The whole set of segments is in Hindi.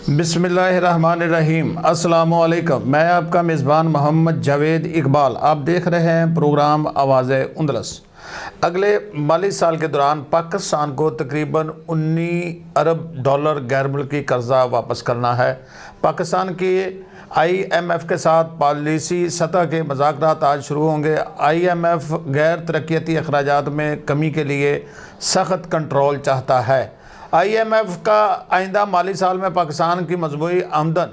बिस्मिल्लाहिर्रहमानिर्रहीम। अस्सलामुअलैकुम। मैं आपका मेज़बान मोहम्मद जावेद इकबाल। आप देख रहे हैं प्रोग्राम आवाज़े उंदलस। अगले माली साल के दौरान पाकिस्तान को तकरीबन 19 अरब डॉलर गैर मुल्की कर्जा वापस करना है। पाकिस्तान की IMF के साथ पॉलिसी सतह के मुज़ाकरात आज शुरू होंगे। IMF गैर तरक्याती अखराजात में कमी के लिए सख्त कंट्रोल चाहता है। IMF का आइंदा माली साल में पाकिस्तान की मजमूई आमदन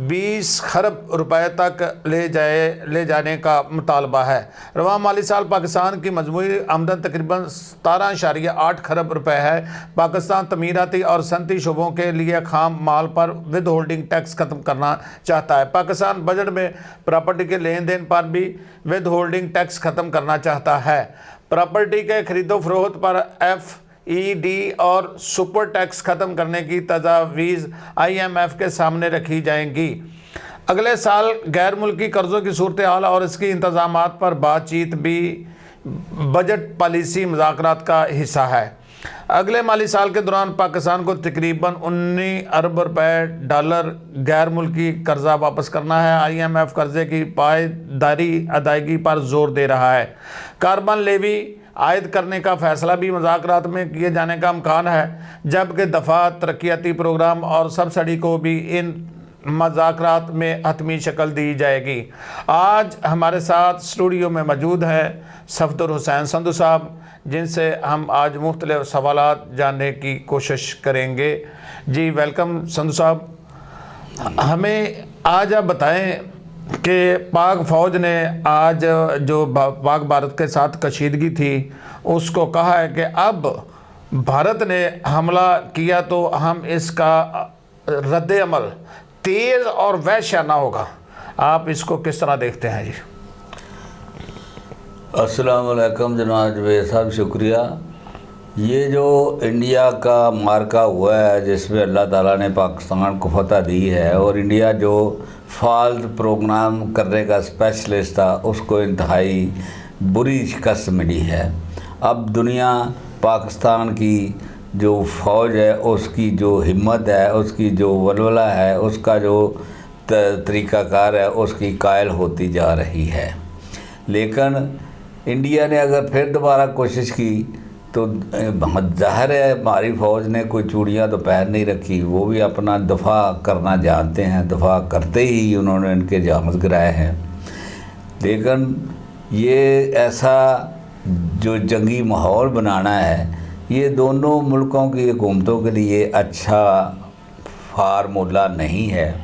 20 खरब रुपए तक ले जाने का मुतालबा है। रवां माली साल पाकिस्तान की मजमूई आमदन तकरीबन 17.8 खरब रुपए है। पाकिस्तान तमीराती और सनती शोबों के लिए खाम माल पर विद होल्डिंग टैक्स ख़त्म करना चाहता है। पाकिस्तान बजट में प्रॉपर्टी के लेन देन पर भी विद होल्डिंग टैक्स ख़त्म करना चाहता है। प्रॉपर्टी के खरीदो फरोख्त पर FED और सुपर टैक्स ख़त्म करने की तजावीज़ IMF के सामने रखी जाएंगी। अगले साल गैर मुल्की कर्ज़ों की सूरत हाल और इसकी इंतज़ामात पर बातचीत भी बजट पॉलिसी मुज़ाकरात का हिस्सा है। अगले माली साल के दौरान पाकिस्तान को तकरीबन 19 अरब डॉलर गैर मुल्की कर्जा वापस करना है। IMF कर्जे की पायदारी अदायगी पर जोर दे रहा है। कार्बन लेवी आयद करने का फैसला भी मुज़ाकरात में किए जाने का इम्कान है, जबकि दफ़ा तरक्याती प्रोग्राम और सब्सिडी को भी इन मुज़ाकरात में हतमी शक्ल दी जाएगी। आज हमारे साथ स्टूडियो में मौजूद है सफदर हुसैन संधू साहब, जिनसे हम आज मुख्तलिफ सवालात जानने की कोशिश करेंगे। जी वेलकम संधू साहब। हमें आज आप बताएं कि पाक फ़ौज ने आज जो पाक भारत के साथ कशीदगी थी उसको कहा है कि अब भारत ने हमला किया तो हम इसका रद्द अमल तेज़ और वहशियाना होगा। आप इसको किस तरह देखते हैं? जी अस्सलाम वालेकुम जनाब जवेद साहब, शुक्रिया। ये जो इंडिया का मार्का हुआ है जिसमें अल्लाह ताला ने पाकिस्तान को फतह दी है और इंडिया जो फाल्त प्रोग्राम करने का स्पेशलिस्ट था उसको इंतहाई बुरी शिकस्त मिली है। अब दुनिया पाकिस्तान की जो फ़ौज है उसकी जो हिम्मत है, उसकी जो वलवला है, उसका जो तरीक़ाकार है उसकी कायल होती जा रही है। लेकिन इंडिया ने अगर फिर दोबारा कोशिश की तो ज़ाहिर है हमारी फ़ौज ने कोई चूड़ियाँ तो पैर नहीं रखी, वो भी अपना दफ़ा करना जानते हैं। दफ़ा करते ही उन्होंने इनके जहाज़ गिराए हैं। लेकिन ये ऐसा जो जंगी माहौल बनाना है ये दोनों मुल्कों की हुकूमतों के लिए अच्छा फार्मूला नहीं है।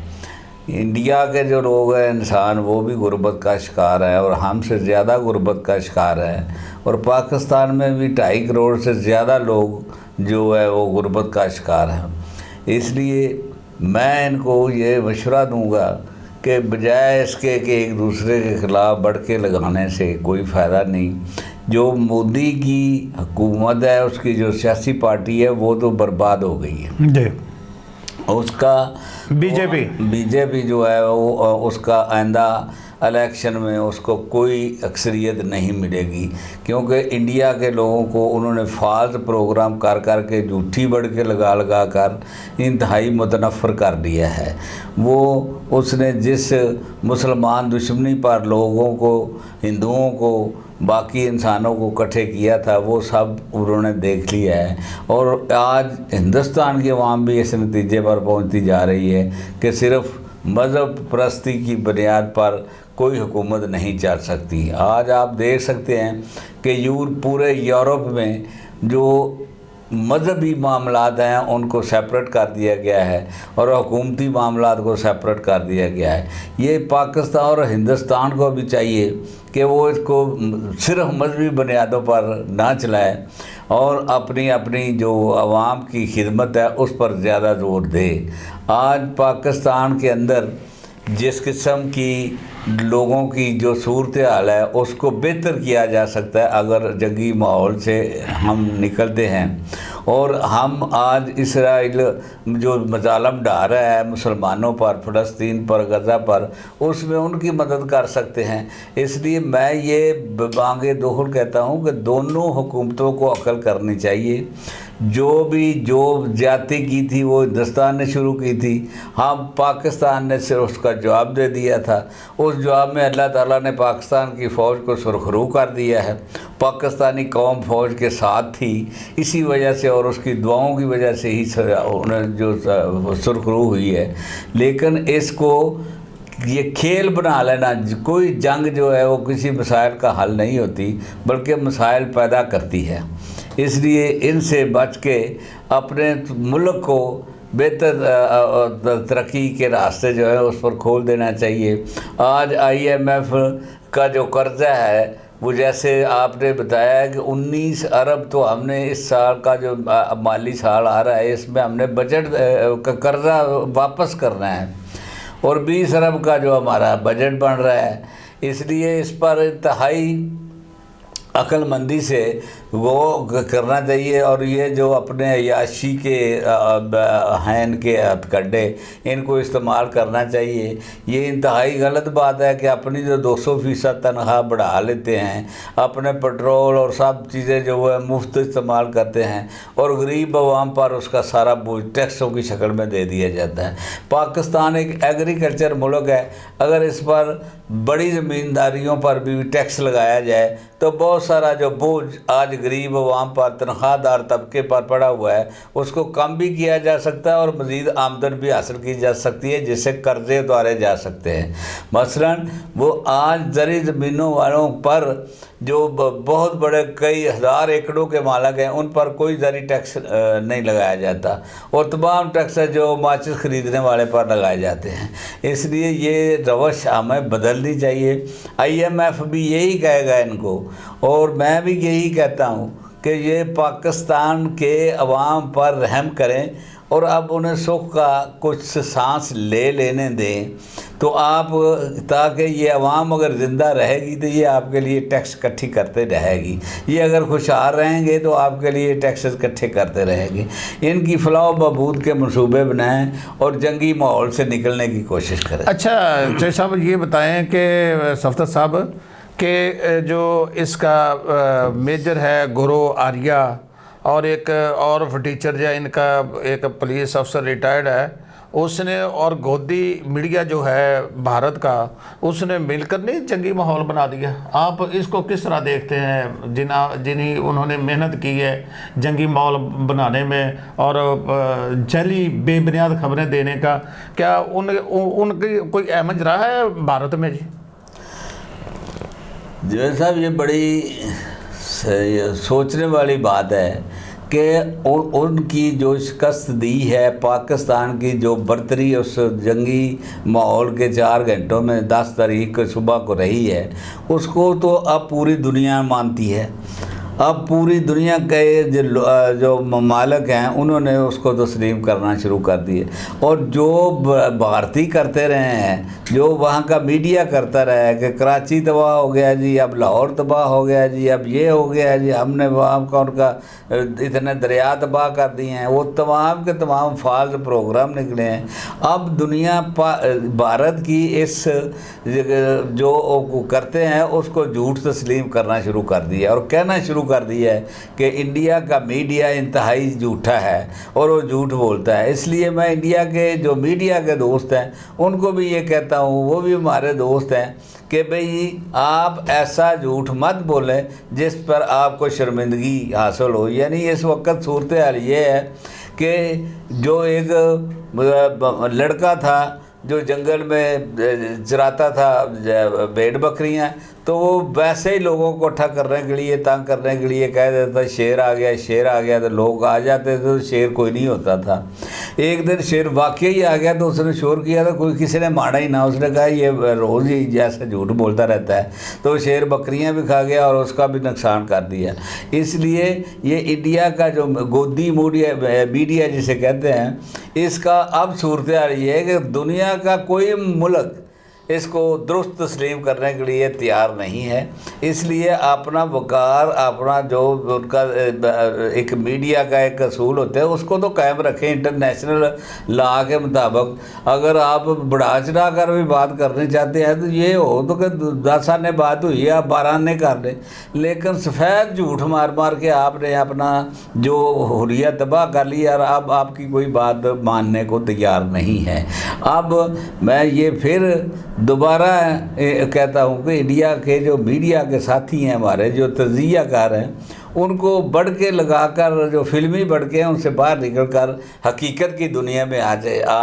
इंडिया के जो लोग हैं इंसान वो भी गुर्बत का शिकार है और हमसे ज़्यादा गुर्बत का शिकार है, और पाकिस्तान में भी 2.5 करोड़ से ज़्यादा लोग जो है वो गुर्बत का शिकार हैं। इसलिए मैं इनको ये मशवरा दूंगा कि बजाय इसके कि एक दूसरे के ख़िलाफ़ बढ़ के लगाने से कोई फ़ायदा नहीं। जो मोदी की हुकूमत है उसकी जो सियासी पार्टी है वो तो बर्बाद हो गई है जी। उसका बीजेपी जो है वो उसका आइंदा इलेक्शन में उसको कोई अक्सरियत नहीं मिलेगी, क्योंकि इंडिया के लोगों को उन्होंने फाल्स प्रोग्राम कर कर के झूठी बढ़ के लगा कर इंतहाई मुतनफ़र कर दिया है। वो उसने जिस मुसलमान दुश्मनी पर लोगों को, हिंदुओं को, बाकी इंसानों को इकट्ठे किया था वो सब उन्होंने देख लिया है। और आज हिंदुस्तान की अवाम भी इस नतीजे पर पहुंचती जा रही है कि सिर्फ़ मज़हब परस्ती की बुनियाद पर कोई हुकूमत नहीं चल सकती। आज आप देख सकते हैं कि पूरे यूरोप में जो मजहबी मामलात हैं उनको सेपरेट कर दिया गया है और हुकूमती मामलात को सेपरेट कर दिया गया है। ये पाकिस्तान और हिंदुस्तान को भी चाहिए कि वो इसको सिर्फ मजहबी बुनियादों पर ना चलाए और अपनी अपनी जो आवाम की खिदमत है उस पर ज़्यादा जोर दे। आज पाकिस्तान के अंदर जिस किस्म की लोगों की जो सूरत हाल है उसको बेहतर किया जा सकता है अगर जंगी माहौल से हम निकलते हैं। और हम आज इसराइल जो मजालम ढा रहा है मुसलमानों पर, फ़लस्तीन पर, गज़ा पर, उसमें उनकी मदद कर सकते हैं। इसलिए मैं ये बांगे दोहल कहता हूँ कि दोनों हुकूमतों को अकल करनी चाहिए। जो ज्यादती की थी वो हिंदुस्तान ने शुरू की थी, हम पाकिस्तान ने सिर्फ उसका जवाब दे दिया था। उस जवाब में अल्लाह ताला ने पाकिस्तान की फ़ौज को सुरखरू कर दिया है। पाकिस्तानी कौम फ़ौज के साथ थी, इसी वजह से और उसकी दुआओं की वजह से ही उन्हें जो सुरखरू हुई है। लेकिन इसको ये खेल बना लेना, कोई जंग जो है वो किसी मसाइल का हल नहीं होती बल्कि मसाइल पैदा करती है। इसलिए इनसे बच के अपने मुल्क को बेहतर तरक्की के रास्ते जो है उस पर खोल देना चाहिए। आज IMF का जो कर्जा है वो जैसे आपने बताया है कि 19 अरब तो हमने इस साल का जो माली साल आ रहा है इसमें हमने बजट का कर्जा वापस करना है और 20 अरब का जो हमारा बजट बन रहा है। इसलिए इस पर इंतहाई अक्लमंदी से वो करना चाहिए और ये जो अपने अय्याशी के हैं इनके हथकंडे, इनको इस्तेमाल करना चाहिए। ये इंतहाई गलत बात है कि अपनी जो 200% तनख्वाह बढ़ा लेते हैं, अपने पेट्रोल और सब चीज़ें जो है मुफ्त इस्तेमाल करते हैं और गरीब आवाम पर उसका सारा बोझ टैक्सों की शक्ल में दे दिया जाता है। पाकिस्तान एक एग्रीकल्चर मुल्क है, अगर इस पर बड़ी ज़मींदारियों पर भी टैक्स लगाया जाए तो बहुत सारा जो बोझ आज गरीब अवाम पर, तनख्वाहदार तबके पर पड़ा हुआ है, उसको कम भी किया जा सकता है और मज़ीद आमदन भी हासिल की जा सकती है जिससे कर्ज़े उतारे जा सकते हैं। मसलन वो आज ज़री ज़मीनों वालों पर जो बहुत बड़े कई हज़ार एकड़ों के मालिक हैं उन पर कोई ज़री टैक्स नहीं लगाया जाता और तमाम टैक्स जो माचिस ख़रीदने वाले पर लगाए जाते हैं। इसलिए ये रवश हमें बदलनी चाहिए। IMF भी यही कहेगा इनको और मैं भी यही कहता हूँ कि ये पाकिस्तान के अवाम पर रहम करें और अब उन्हें सुख का कुछ सांस लेने दें तो आप, ताकि ये अवाम अगर ज़िंदा रहेगी तो ये आपके लिए टैक्स इकट्ठी करते रहेगी। ये अगर खुशहाल रहेंगे तो आपके लिए टैक्स इकट्ठे करते रहेंगे। इनकी फलाह बहबूद के मंसूबे बनाएं और जंगी माहौल से निकलने की कोशिश करें। अच्छा जय साहब, ये बताएं कि सफदर साहब के जो इसका मेजर है गुरु आर्या और एक और टीचर जो इनका एक पुलिस अफसर रिटायर्ड है, उसने और गोदी मीडिया जो है भारत का, उसने मिलकर नहीं जंगी माहौल बना दिया। आप इसको किस तरह देखते हैं? जिन्हीं उन्होंने मेहनत की है जंगी माहौल बनाने में और जली बेबुनियाद खबरें देने का, क्या उनकी कोई अहमज रहा है भारत में? जी जवेद साहब, ये बड़ी सोचने वाली बात है कि उनकी जो शिकस्त दी है, पाकिस्तान की जो बर्तरी उस जंगी माहौल के 4 घंटों में 10 तारीख को सुबह को रही है, उसको तो अब पूरी दुनिया मानती है। अब पूरी दुनिया के जो ममालिक हैं उन्होंने उसको तस्लीम करना शुरू कर दिए और जो भारतीय करते रहे हैं, जो वहाँ का मीडिया करता रहा है कि कराची तबाह हो गया जी, अब लाहौर तबाह हो गया जी, अब ये हो गया जी, हमने वहाँ का उनका इतने दरिया तबाह कर दिए हैं, वो तमाम के तमाम फाल्तू प्रोग्राम निकले हैं। अब दुनिया भारत की इस जो करते हैं उसको झूठ तस्लीम करना शुरू कर दिया और कहना शुरू कर दिया है कि इंडिया का मीडिया इंतहाई झूठा है और वो झूठ बोलता है। इसलिए मैं इंडिया के जो मीडिया के दोस्त हैं उनको भी ये कहता हूँ, वो भी हमारे दोस्त हैं, कि भाई आप ऐसा झूठ मत बोलें जिस पर आपको शर्मिंदगी हासिल हो। यानी इस वक्त सूरत हाल ये है कि जो एक लड़का था जो जंगल में चराता था भेड़ बकरियां, तो वो वैसे ही लोगों को इकट्ठा करने के लिए, तंग करने के लिए कह देता शेर आ गया, शेर आ गया, तो लोग आ जाते थे, तो शेर कोई नहीं होता था। एक दिन शेर वाकई ही आ गया तो उसने शोर किया तो कोई किसी ने मारा ही ना। उसने कहा ये रोज़ ही जैसा झूठ बोलता रहता है, तो शेर बकरियां भी खा गया और उसका भी नुकसान कर दिया। इसलिए ये इंडिया का जो गोदी मीडिया जिसे कहते हैं, इसका अब सूरत हाल ये है कि दुनिया का कोई मुल्क इसको दुरुस्त तस्लीम करने के लिए तैयार नहीं है। इसलिए अपना वकार, अपना जो उनका एक मीडिया का एक असूल होता है उसको तो कायम रखें इंटरनेशनल लॉ के मुताबिक। अगर आप बढ़ा चढ़ा कर भी बात करनी चाहते हैं तो ये हो तो कि 10 आने बात हुई है, आप 12 आने कर लें, लेकिन सफ़ेद झूठ मार मार के आपने अपना जो हुर्रियत तबाह कर ली और अब आपकी कोई बात मानने को तैयार नहीं है। अब मैं ये फिर दोबारा कहता हूँ कि इंडिया के जो मीडिया के साथी हैं, हमारे जो तज़कियाकार हैं, उनको बढ़ के लगाकर जो फिल्मी बढ़ के हैं उनसे बाहर निकल कर हकीकत की दुनिया में आ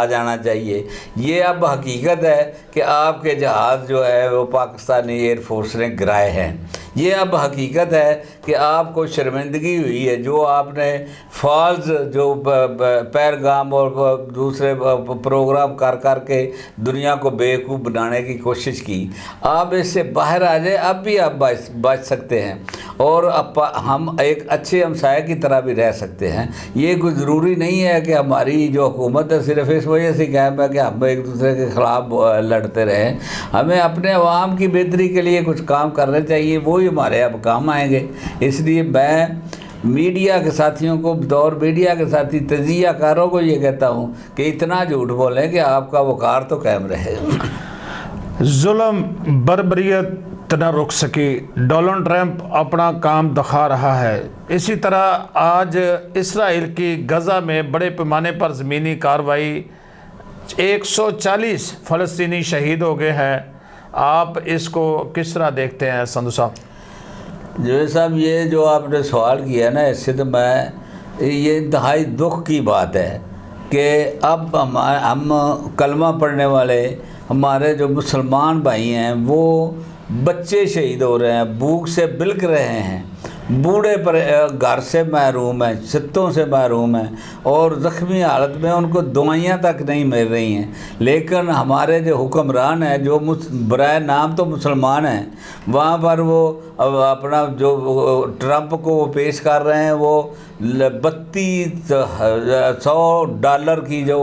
जाना चाहिए। ये अब हकीकत है कि आपके जहाज़ जो है वो पाकिस्तानी एयरफोर्स ने गिराए हैं। ये अब हकीकत है कि आपको शर्मिंदगी हुई है जो आपने फॉल्स जो पैरगाम और दूसरे प्रोग्राम कर के दुनिया को बेवकूफ़ बनाने की कोशिश की। आप इससे बाहर आ जाए, अब भी आप बच सकते हैं और हम एक अच्छे हमसाये की तरह भी रह सकते हैं। ये कोई ज़रूरी नहीं है कि हमारी जो हुकूमत है सिर्फ इस वजह से कायम है कि हम एक दूसरे के ख़िलाफ़ लड़ते रहें। हमें अपने अवाम की बेहतरी के लिए कुछ काम करने चाहिए, वो ही हमारे अब काम आएंगे। इसलिए मैं मीडिया के साथियों को, बतौर मीडिया के साथी तज़कियाकारों को ये कहता हूँ कि इतना झूठ बोलें कि आपका वक़ार तो कायम रहे। जुल्म बर्बरियत न रुक सकी, डोनाल्ड ट्रंप अपना काम दिखा रहा है। इसी तरह आज इसराइल की गज़ा में बड़े पैमाने पर ज़मीनी कार्रवाई, 140 फ़लस्तीनी शहीद हो गए हैं। आप इसको किस तरह देखते हैं संधू साहब? जवेद साहब, ये जो आपने सवाल किया ना, इससे तो मैं, ये इंतहाई दुख की बात है कि अब हम कलमा पढ़ने वाले हमारे जो मुसलमान भाई हैं वो बच्चे शहीद हो रहे हैं, भूख से बिलक रहे हैं, बूढ़े पर घर से महरूम हैं, छत्तों से महरूम हैं और ज़ख्मी हालत में उनको दवाइयाँ तक नहीं मिल रही हैं। लेकिन हमारे जो हुक्मरान हैं जो बराए नाम तो मुसलमान हैं, वहाँ पर वो अपना जो ट्रंप को वो पेश कर रहे हैं, वो $3200 की जो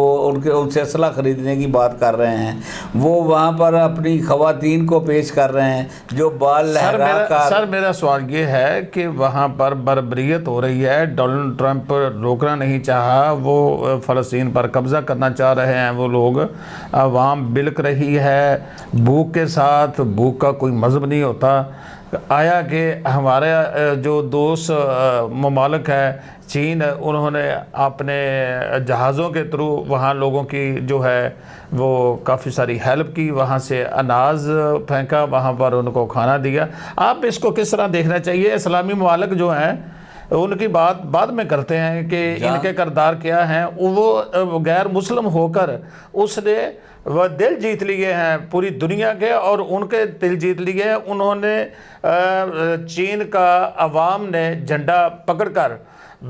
उनसे असला ख़रीदने की बात कर रहे हैं, वो वहाँ पर अपनी ख़वातीन को पेश कर रहे हैं जो बाल लहरा कर। सर मेरा सवाल ये है कि वहाँ पर बर्बरियत हो रही है, डोनाल्ड ट्रंप रोकना नहीं चाहा, वो फ़लस्तीन पर कब्ज़ा करना चाह रहे हैं, वो लोग, आवाम बिलक रही है भूख के साथ। भूख का कोई मज़हब नहीं होता। आया कि हमारे जो दोस्त ममालिक है चीन, उन्होंने अपने जहाज़ों के थ्रू वहाँ लोगों की जो है वो काफ़ी सारी हेल्प की, वहाँ से अनाज फेंका, वहाँ पर उनको खाना दिया। आप इसको किस तरह देखना चाहिए? इस्लामी ममालिक जो हैं उनकी बात बाद में करते हैं कि इनके किरदार क्या हैं। वो गैर मुस्लिम होकर उसने वह दिल जीत लिए हैं पूरी दुनिया के, और उनके दिल जीत लिए हैं। उन्होंने चीन का अवाम ने झंडा पकड़कर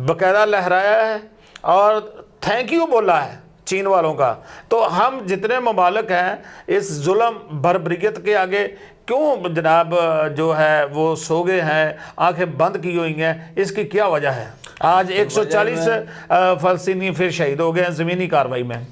बकायदा लहराया है और थैंक यू बोला है चीन वालों का। तो हम जितने ममालिक हैं इस जुल्म बर्बरियत के आगे क्यों जनाब जो है वो सो गए हैं, आंखें बंद की हुई हैं? इसकी क्या वजह है? आज 140 फ़लस्तीनी फिर शहीद हो गए हैं ज़मीनी कार्रवाई में।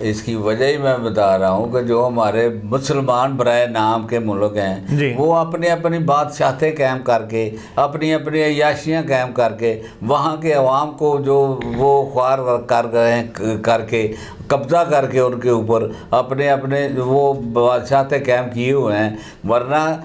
इसकी वजह ही मैं बता रहा हूँ कि जो हमारे मुसलमान बराए नाम के मुल्क हैं वो अपनी अपनी बादशाहतें कायम करके, अपनी अपनी अय्याशियाँ कायम करके, वहाँ के अवाम को जो वो ख्वार कर गए हैं करके, कब्ज़ा करके उनके ऊपर अपने अपने वो बादशाहतें कायम किए हुए हैं। वरना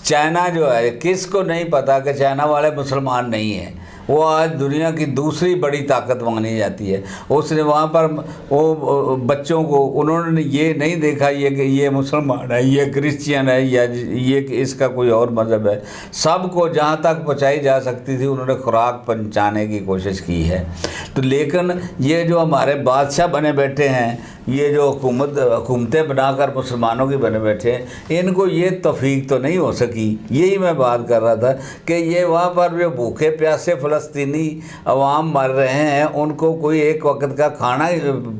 चाइना जो है, किसको नहीं पता कि चाइना वाले मुसलमान नहीं हैं, वो आज दुनिया की दूसरी बड़ी ताकत मानी जाती है। उसने वहाँ पर वो बच्चों को, उन्होंने ये नहीं देखा ये कि ये मुसलमान है, ये क्रिश्चियन है, या ये कि इसका कोई और मज़हब है। सबको जहाँ तक पहुँचाई जा सकती थी उन्होंने खुराक पहुँचाने की कोशिश की है। तो लेकिन ये जो हमारे बादशाह बने बैठे हैं, ये जो हुकूमतें बनाकर मुसलमानों की बने बैठे हैं, इनको ये तौफीक तो नहीं हो सकी। यही मैं बात कर रहा था कि ये वहाँ पर जो भूखे प्यासे फ़लस्तीनी अवाम मर रहे हैं उनको कोई एक वक्त का खाना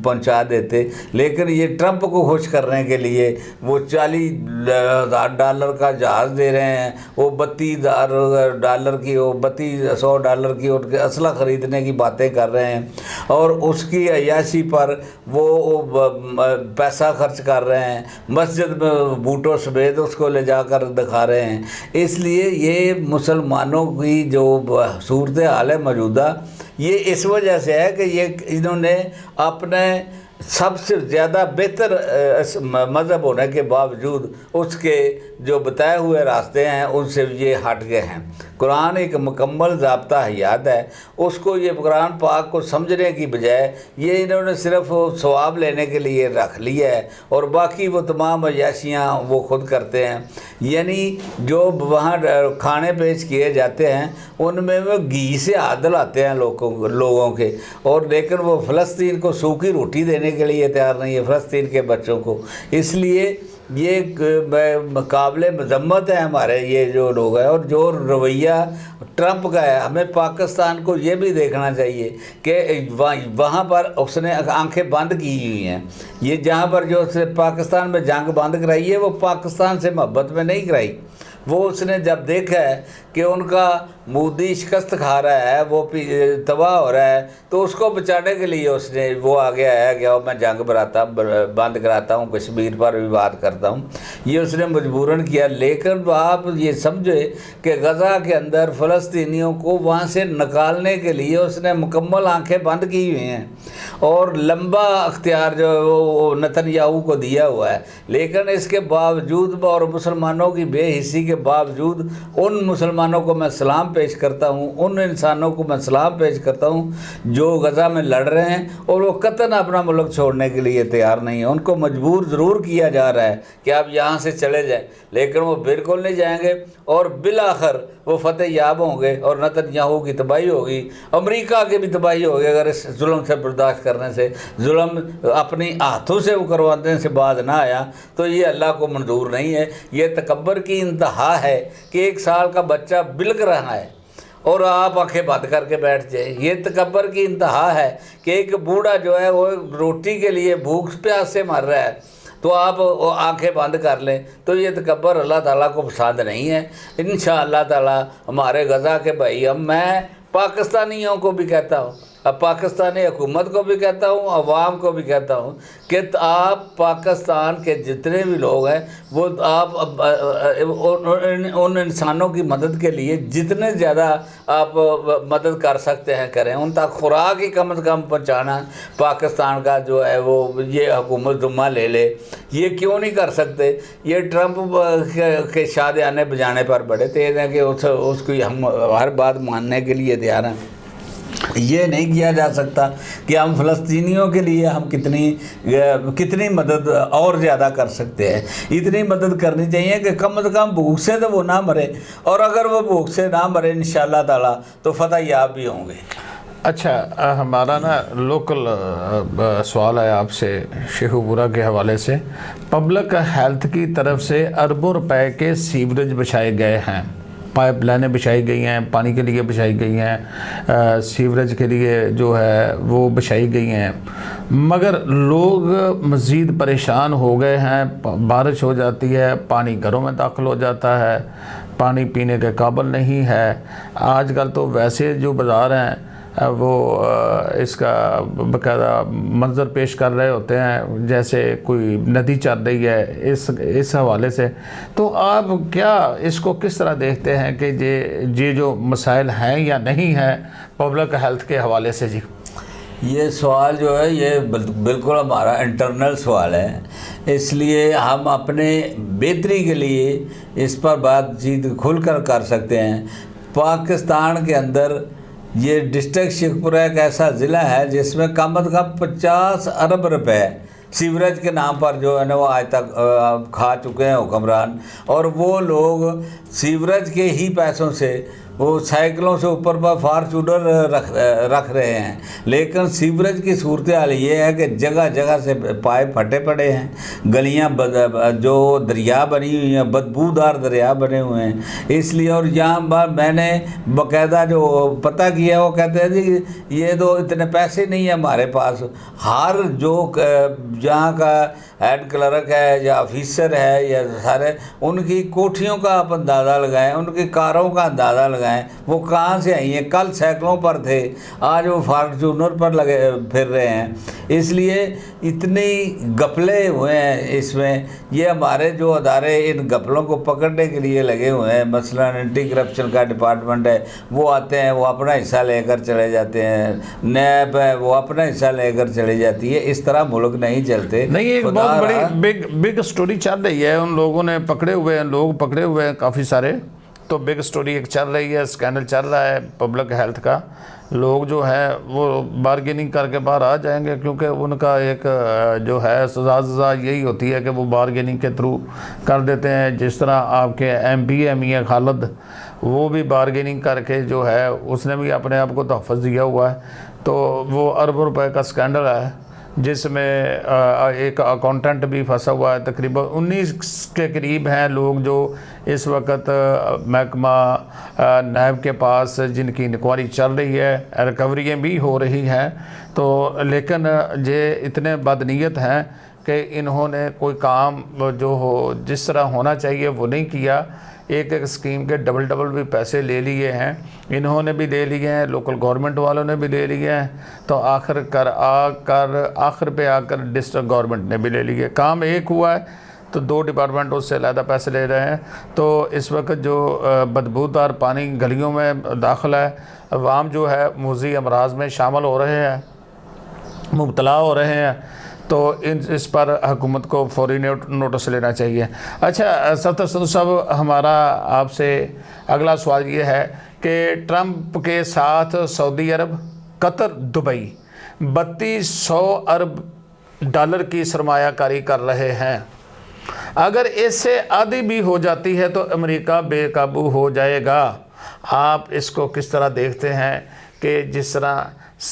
पहुँचा देते, लेकिन ये ट्रंप को खुश करने के लिए वो $40,000 का जहाज़ दे रहे हैं, वो $32,000 की, वो $3200 की उनके असला ख़रीदने की बातें कर रहे हैं, और उसकी अय्याशी पर वो पैसा खर्च कर रहे हैं, मस्जिद में बूटों समेत उसको ले जाकर दिखा रहे हैं। इसलिए ये मुसलमानों की जो सूरत हाल है मौजूदा, ये इस वजह से है कि ये इन्होंने अपने सबसे ज़्यादा बेहतर मज़हब होने के बावजूद उसके जो बताए हुए रास्ते हैं उनसे ये हट गए हैं। कुरान एक मुकम्मल ज़ाब्ता हयात है, उसको ये कुरान पाक को समझने की बजाय ये इन्होंने सिर्फ सवाब लेने के लिए रख लिया है और बाकी वो तमाम अयाशियाँ वो खुद करते हैं। यानी जो वहाँ खाने पेश किए जाते हैं उनमें वो घी से हाथ धुलाते हैं लोगों के, और लेकिन वो फ़लस्तीन को सूखी रोटी देने के लिए तैयार नहीं है, फ़लस्तीन के बच्चों को। इसलिए ये काबिल मज़म्मत है हमारे ये जो लोग हैं। और जो रवैया ट्रंप का है, हमें पाकिस्तान को ये भी देखना चाहिए कि वहाँ पर उसने आंखें बंद की हुई हैं। ये जहाँ पर जो उसने पाकिस्तान में जंग बंद कराई है वो पाकिस्तान से मोहब्बत में नहीं कराई, वो उसने जब देखा है कि उनका मोदी शिकस्त खा रहा है, वो तबाह हो रहा है, तो उसको बचाने के लिए उसने वो आ गया है कि मैं जंग बंद कराता हूँ, कश्मीर पर विवाद करता हूँ। ये उसने मजबूरन किया। लेकिन आप ये समझे कि गज़ा के अंदर फ़लस्तीनियों को वहाँ से निकालने के लिए उसने मुकम्मल आंखें बंद की हुई हैं और लंबा अख्तियार जो वो नेतन्याहू को दिया हुआ है। लेकिन इसके बावजूद और मुसलमानों की बेहिस्सी के बावजूद उन मुसलमानों को मैं सलाम पेश करता हूँ, उन इंसानों को मैं सलाम पेश करता हूँ जो गज़ा में लड़ रहे हैं और वो कतन अपना मुल्क छोड़ने के लिए तैयार नहीं है। उनको मजबूर ज़रूर किया जा रहा है कि आप यहाँ से चले जाएं, लेकिन वो बिल्कुल नहीं जाएंगे और बिलाखिर वो फतेह याब होंगे और नेतन्याहू की तबाही होगी, अमेरिका की भी तबाही होगी अगर इस जुल्म से बर्दाश्त करने से, जुल्म अपनी हाथों से वो करवाने से बाज ना आया तो ये अल्लाह को मंजूर नहीं है। ये तकब्बर की इंतहा है कि 1 साल का बच्चा बिलक रहा है और आप आंखें बंद करके बैठ जाए। ये तकब्बर की इंतहा है कि एक बूढ़ा जो है वो रोटी के लिए भूख प्यास से मर रहा है तो आप आंखें बंद कर लें, तो ये तकब्बर अल्लाह ताला को पसंद नहीं है। इंशाअल्लाह ताला हमारे गज़ा के भाई, अब मैं पाकिस्तानियों को भी कहता हूँ, अब पाकिस्तानी हुकूमत को भी कहता हूँ, अवाम को भी कहता हूँ कि आप पाकिस्तान के जितने भी लोग हैं वो आप उन इंसानों की मदद के लिए जितने ज़्यादा आप मदद कर सकते हैं करें। उन तक खुराक ही कम से कम पहुँचाना पाकिस्तान का जो है वो ये हुकूमत जुम्मा ले ले। ये क्यों नहीं कर सकते? ये ट्रंप के शादियाने बजाने पर बड़े तेज़ हैं कि उसकी हम हर बात मानने के लिए तैयार हैं। ये नहीं किया जा सकता कि हम फ़लस्तीनियों के लिए हम कितनी मदद और ज़्यादा कर सकते हैं। इतनी मदद करनी चाहिए कि कम से कम भूख से तो वो ना मरे, और अगर वो भूख से ना मरे इंशाअल्लाह ताला तो फतह याब भी होंगे। अच्छा, हमारा ना लोकल सवाल है आपसे शेखुपुरा के हवाले से। पब्लिक हेल्थ की तरफ से अरबों रुपए के सीवरेज बिछाए गए हैं, पाइप लाइनें बिछाई गई हैं, पानी के लिए बिछाई गई हैं, सीवरेज के लिए जो है वो बिछाई गई हैं, मगर लोग मज़ीद परेशान हो गए हैं। बारिश हो जाती है, पानी घरों में दाखिल हो जाता है, पानी पीने के काबिल नहीं है। आजकल तो वैसे जो बाज़ार हैं वो इसका बाकायदा मंजर पेश कर रहे होते हैं जैसे कोई नदी चल रही है इस हवाले से। तो आप क्या इसको किस तरह देखते हैं कि ये जो मसाइल हैं या नहीं हैं पब्लिक हेल्थ के हवाले से? जी, ये सवाल जो है ये बिल्कुल हमारा इंटरनल सवाल है, इसलिए हम अपने बेहतरी के लिए इस पर बातचीत खुलकर कर सकते हैं। पाकिस्तान के अंदर ये डिस्ट्रिक्ट शेखपुरा एक ऐसा ज़िला है जिसमें कम से कम 50 अरब रुपए सीवरेज के नाम पर जो है ना वो आज तक खा चुके हैं हुक्मरान, और वो लोग सीवरेज के ही पैसों से वो साइकिलों से ऊपर पर फार्चूनर रख रहे हैं। लेकिन सीवरेज की सूरत हाल ये है कि जगह जगह से पाइप फटे पड़े हैं, गलियां जो दरिया बनी हुई हैं, बदबूदार दरिया बने हुए हैं। इसलिए और यहाँ पर मैंने बाकायदा जो पता किया वो कहते हैं जी ये तो इतने पैसे नहीं है हमारे पास। हर जो जहाँ का हेड क्लर्क है या ऑफिसर है या सारे, उनकी कोठियों का आप अंदाज़ा लगाएं, उनकी कारों का अंदाज़ा लगाएं, वो कहाँ से आई हैं। कल साइकिलों पर थे, आज वो फॉर्चूनर पर लगे फिर रहे हैं। इसलिए इतने गपले हुए हैं इसमें। ये हमारे जो अदारे इन गपलों को पकड़ने के लिए लगे हुए हैं, मसलन एंटी करप्शन का डिपार्टमेंट है, वो आते हैं, वो अपना हिस्सा लेकर चले जाते हैं, नैब है वो अपना हिस्सा लेकर चली जाती है। इस तरह मुल्क नहीं चलते। नहीं, एक बहुत बड़ी बिग स्टोरी चल रही है, उन लोगों ने पकड़े हुए हैं, लोग पकड़े हुए हैं काफ़ी सारे। तो बिग स्टोरी एक चल रही है, स्कैंडल चल रहा है पब्लिक हेल्थ का। लोग जो है वो बारगेनिंग करके बाहर आ जाएंगे, क्योंकि उनका एक जो है सज़ा यही होती है कि वो बारगेनिंग के थ्रू कर देते हैं। जिस तरह आपके MP है मियां खालिद, वो भी बारगेनिंग करके जो है उसने भी अपने आप को तहफ़्फ़ुज़ दिया हुआ है। तो वो अरबों रुपए का स्कैंडल है, जिसमें एक अकाउंटेंट भी फंसा हुआ है। तकरीबन 19 के करीब हैं लोग जो इस वक्त महकमा नैब के पास जिनकी इंक्वायरी चल रही है, रिकवरियाँ भी हो रही हैं। तो लेकिन ये इतने बदनीयत हैं कि इन्होंने कोई काम जो हो जिस तरह होना चाहिए वो नहीं किया। एक एक स्कीम के डबल भी पैसे ले लिए हैं, इन्होंने भी ले लिए हैं, लोकल गवर्नमेंट वालों ने भी ले लिए हैं। तो आखिर पे आकर डिस्ट्रिक्ट गवर्नमेंट ने भी ले लिए। काम एक हुआ है तो 2 डिपार्टमेंट उससे ज़्यादा पैसे ले रहे हैं। तो इस वक्त जो बदबूदार पानी गलियों में दाखिल है, अवाम जो है मुज़ी अमराज में शामिल हो रहे हैं, मुब्तला हो रहे हैं। तो इस पर हुकूमत को फौरी नोटिस लेना चाहिए। अच्छा सत्तर संधू साहब, हमारा आपसे अगला सवाल ये है कि ट्रंप के साथ सऊदी अरब, कतर, दुबई 3200 अरब डॉलर की सरमायाकारी कर रहे हैं। अगर इससे आधी भी हो जाती है तो अमेरिका बेकाबू हो जाएगा। आप इसको किस तरह देखते हैं कि जिस तरह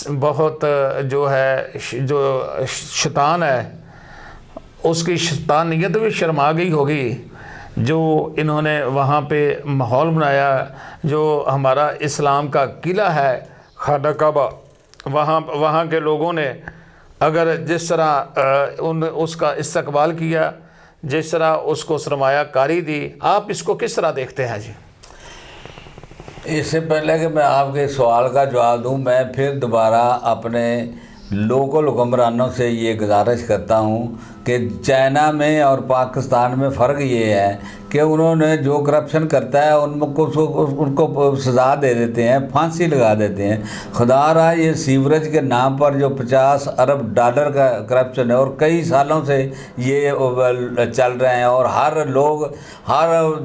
बहुत जो है जो शैतान है उसकी शैतानियत भी शर्मा गई होगी, जो इन्होंने वहाँ पे माहौल बनाया, जो हमारा इस्लाम का किला है खाना काबा, वहाँ के लोगों ने अगर जिस तरह उसका इस्तकबाल किया, जिस तरह उसको सरमायाकारी दी, आप इसको किस तरह देखते हैं जी? इससे पहले कि मैं आपके सवाल का जवाब दूं, मैं फिर दोबारा अपने लोकल हुक्मरानों से ये गुजारिश करता हूं कि चाइना में और पाकिस्तान में फ़र्क ये है कि उन्होंने जो करप्शन करता है उनको सज़ा दे देते हैं, फांसी लगा देते हैं। खुदा रहा ये सीवरेज के नाम पर जो 50 अरब डॉलर का करप्शन है और कई सालों से ये चल रहे हैं, और हर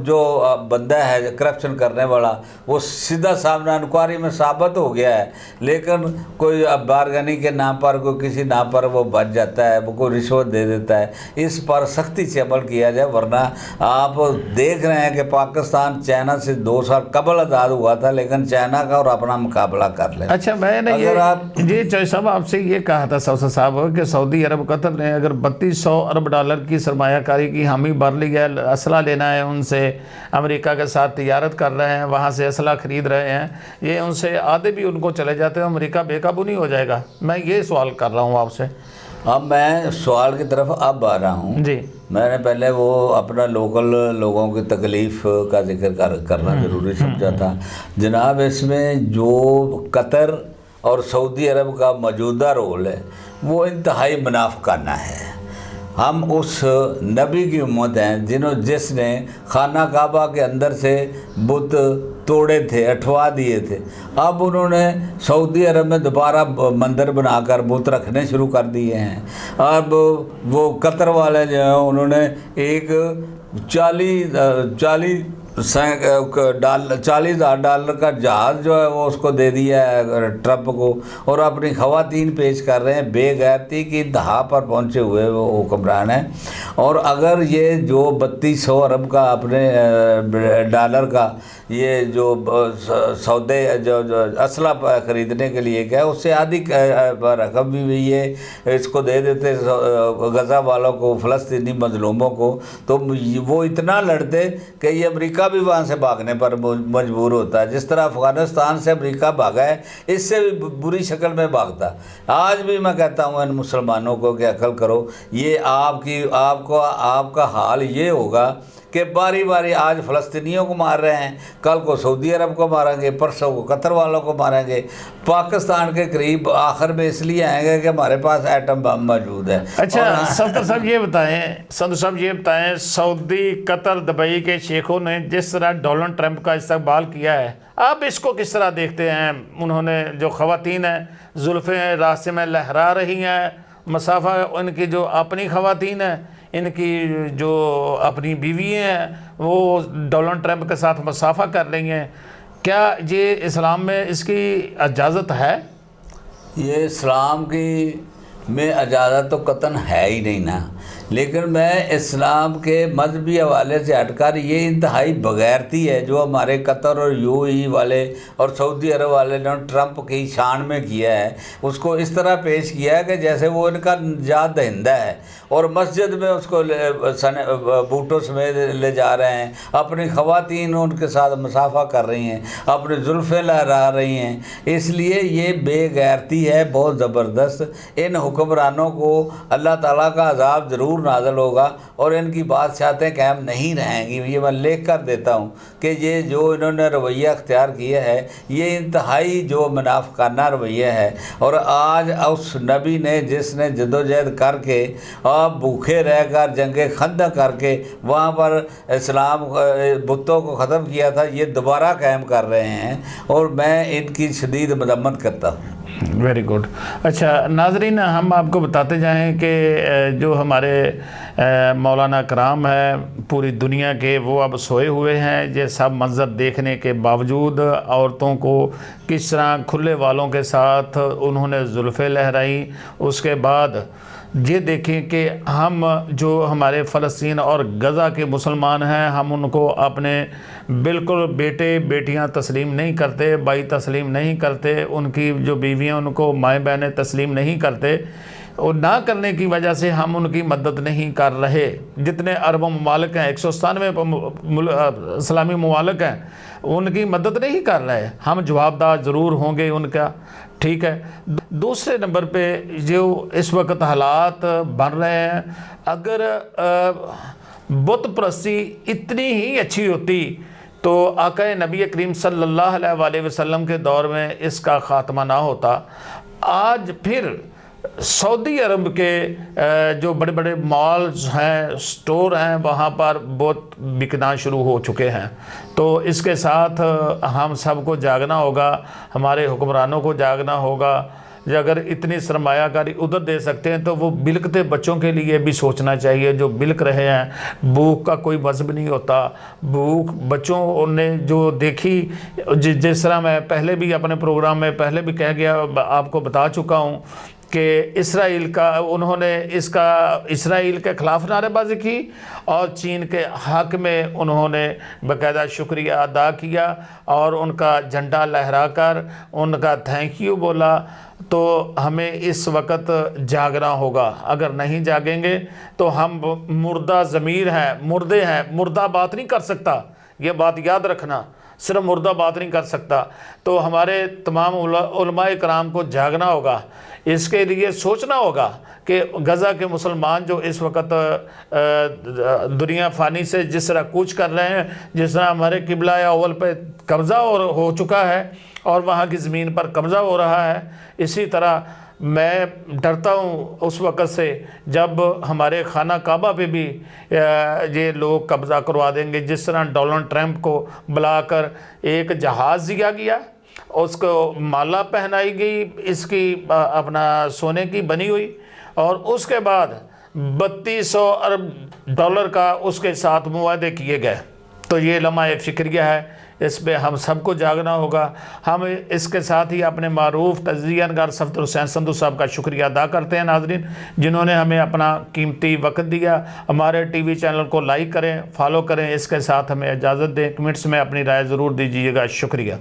जो बंदा है करप्शन करने वाला वो सीधा सामने इंक्वायरी में साबित हो गया है, लेकिन कोई बारगेनिंग के नाम पर कोई किसी नाम पर वो बच जाता है, वो कोई रिश्वत दे देता है। इस पर सख्ती से अमल किया जाए, वरना आप देख रहे हैं कि पाकिस्तान चाइना से 2 साल कबल आज़ाद हुआ था, लेकिन चाइना का और अपना मुकाबला कर ले। अच्छा, मैंने ये चौधरी साहब आपसे ये कहा था सौसा साहब कि सऊदी अरब कतर ने अगर 3200 अरब डॉलर की सरमायाकारी की हामी भर ली है, असला लेना है उनसे, अमेरिका के साथ तिजारत कर रहे हैं, वहाँ से असला खरीद रहे हैं, ये उनसे आधे भी उनको चले जाते हैं, अमेरिका बेकाबू नहीं हो जाएगा? मैं ये सवाल कर रहा हूँ आपसे। अब मैं सवाल की तरफ अब आ रहा हूँ जी। मैंने पहले वो अपना लोकल लोगों की तकलीफ़ का जिक्र करना ज़रूरी समझा था। जनाब, इसमें जो कतर और सऊदी अरब का मौजूदा रोल है वो इंतहाई मुनाफिकाना है। हम उस नबी की उम्मत हैं जिसने खाना काबा के अंदर से बुत तोड़े थे, हटवा दिए थे। अब उन्होंने सऊदी अरब में दोबारा मंदिर बनाकर बुत रखने शुरू कर दिए हैं। अब वो कतर वाले जो हैं उन्होंने एक 40,000 डॉलर का जहाज़ जो है वो उसको दे दिया है ट्रंप को, और अपनी ख़वातीन पेश कर रहे हैं। बेगैरती की इंतहा पर पहुँचे हुए वो हुक्मरान हैं। और अगर ये जो 3200 अरब का अपने डॉलर का ये जो सौदे जो असला ख़रीदने के लिए क्या, उससे आधी रकम भी ये इसको दे देते गज़ा वालों को, फ़लस्तीनी मजलूमों को, तो वो इतना लड़ते कि ये अमेरिका भी वहाँ से भागने पर मजबूर होता है। जिस तरह अफ़गानिस्तान से अमेरिका भागा है, इससे भी बुरी शक्ल में भागता। आज भी मैं कहता हूँ इन मुसलमानों को कि अकल करो, ये आपका हाल ये होगा कि बारी बारी आज फ़लस्तीनियों को मार रहे हैं, कल को सऊदी अरब को मारेंगे, परसों को कतर वालों को मारेंगे, पाकिस्तान के करीब आखिर में इसलिए आएंगे कि हमारे पास एटम बम मौजूद है। अच्छा सदर साहब ये बताएं, सऊदी, कतर, दुबई के शेखों ने जिस तरह डोनाल्ड ट्रंप का इस्तकबाल किया है, आप इसको किस तरह देखते हैं? उन्होंने जो ख़वातीन हैं जुल्फ़ें रास्ते में लहरा रही हैं, मसाफ़ा उनकी जो अपनी ख़वातीन हैं, इनकी जो अपनी बीवी हैं वो डोनाल्ड ट्रंप के साथ मसाफ़ा कर रही हैं। क्या ये इस्लाम में इसकी इजाज़त है? ये इस्लाम की में इजाज़त तो कतन है ही नहीं ना, लेकिन मैं इस्लाम के मजहबी हवाले से हटकर ये इंतहाई बगैरती है जो हमारे कतर और यूएई वाले और सऊदी अरब वाले ने ट्रंप की शान में किया है। उसको इस तरह पेश किया है कि जैसे वो इनका निजात दहिंदा है, और मस्जिद में उसको बूटों समेत ले जा रहे हैं, अपनी ख़वातीन उनके साथ मुसाफा कर रही हैं, अपनी जुल्फ़ें लहरा रही हैं। इसलिए ये बेगैरती है बहुत ज़बरदस्त। इन हुक्मरानों को अल्लाह ताला का अज़ाब ज़रूर नाज़िल होगा और इनकी बादशाहतें कायम नहीं रहेंगी। ये मैं लिख कर देता हूँ कि ये जो इन्होंने रवैया अख्तियार किया है ये इंतहाई जो मुनाफिकाना रवैया है। और आज उस नबी ने जिसने जदोजहद करके और भूखे रहकर जंगे खंदक करके वहाँ पर इस्लाम बुतों को ख़त्म किया था, ये दोबारा कायम कर रहे हैं और मैं इनकी शदीद मजम्मत करता हूँ। Very good. अच्छा नाजरीन, हम आपको बताते जाएं कि जो हमारे मौलाना कराम है पूरी दुनिया के, वो अब सोए हुए हैं। ये सब मंज़र देखने के बावजूद औरतों को किस तरह खुले वालों के साथ उन्होंने जुल्फ़ें लहराई, उसके बाद ये देखें कि हम जो हमारे फ़लस्तीन और गज़ा के मुसलमान हैं, हम उनको अपने बिल्कुल बेटे बेटियां तस्लीम नहीं करते, भाई तस्लीम नहीं करते, उनकी जो बीवियां उनको माएँ बहनें तस्लीम नहीं करते, और ना करने की वजह से हम उनकी मदद नहीं कर रहे। जितने अरब ममालिक हैं, 197 इस्लामी ममालिक हैं, उनकी मदद नहीं कर रहे। हम जवाबदार ज़रूर होंगे उनका, ठीक है। दूसरे नंबर पे जो इस वक्त हालात बन रहे हैं, अगर बुत परस्ती इतनी ही अच्छी होती तो आक़ा नबी करीम सल्लल्लाहु अलैहि वसल्लम के दौर में इसका ख़ात्मा ना होता। आज फिर सऊदी अरब के जो बड़े बड़े मॉल्स हैं, स्टोर हैं, वहाँ पर बहुत बिकना शुरू हो चुके हैं। तो इसके साथ हम सबको जागना होगा, हमारे हुक्मरानों को जागना होगा। अगर इतनी सरमायाकारी उधर दे सकते हैं तो वो बिलकते बच्चों के लिए भी सोचना चाहिए जो बिलक रहे हैं। भूख का कोई वज़्ब नहीं होता। भूख बच्चों ने जो देखी, जिस तरह मैं पहले भी अपने प्रोग्राम में पहले भी कह गया, आपको बता चुका हूँ कि इसराइल का उन्होंने इसराइल के ख़िलाफ़ नारेबाजी की और चीन के हक़ में उन्होंने बाकायदा शुक्रिया अदा किया और उनका झंडा लहराकर उनका थैंक यू बोला। तो हमें इस वक्त जागना होगा। अगर नहीं जागेंगे तो हम मुर्दा ज़मीर हैं, मुर्दे हैं। मुर्दा बात नहीं कर सकता, ये बात याद रखना, सिर्फ मुर्दा बात नहीं कर सकता। तो हमारे तमाम उलमाए कराम को जागना होगा, इसके लिए सोचना होगा कि गज़ा के मुसलमान जो इस वक्त दुनिया फ़ानी से जिस तरह कूच कर रहे हैं, जिस तरह हमारे किबला अव्वल पे कब्ज़ा हो चुका है और वहाँ की ज़मीन पर कब्ज़ा हो रहा है, इसी तरह मैं डरता हूँ उस वक़्त से जब हमारे खाना काबा पे भी ये लोग कब्ज़ा करवा देंगे। जिस तरह डोनाल्ड ट्रंप को बुलाकर एक जहाज़ दिया गया, उसको माला पहनाई गई इसकी अपना सोने की बनी हुई, और उसके बाद 3200 अरब डॉलर का उसके साथ मुआहदे किए गए। तो ये लम्हा फ़िक्रिया है, इस पे हम सबको जागना होगा। हम इसके साथ ही अपने मारूफ तजियानगार सफदर हुसैन संधू साहब का शुक्रिया अदा करते हैं नाजरीन, जिन्होंने हमें अपना कीमती वक्त दिया। हमारे टीवी चैनल को लाइक करें, फॉलो करें, इसके साथ हमें इजाज़त दें। कमेंट्स में अपनी राय ज़रूर दीजिएगा। शुक्रिया।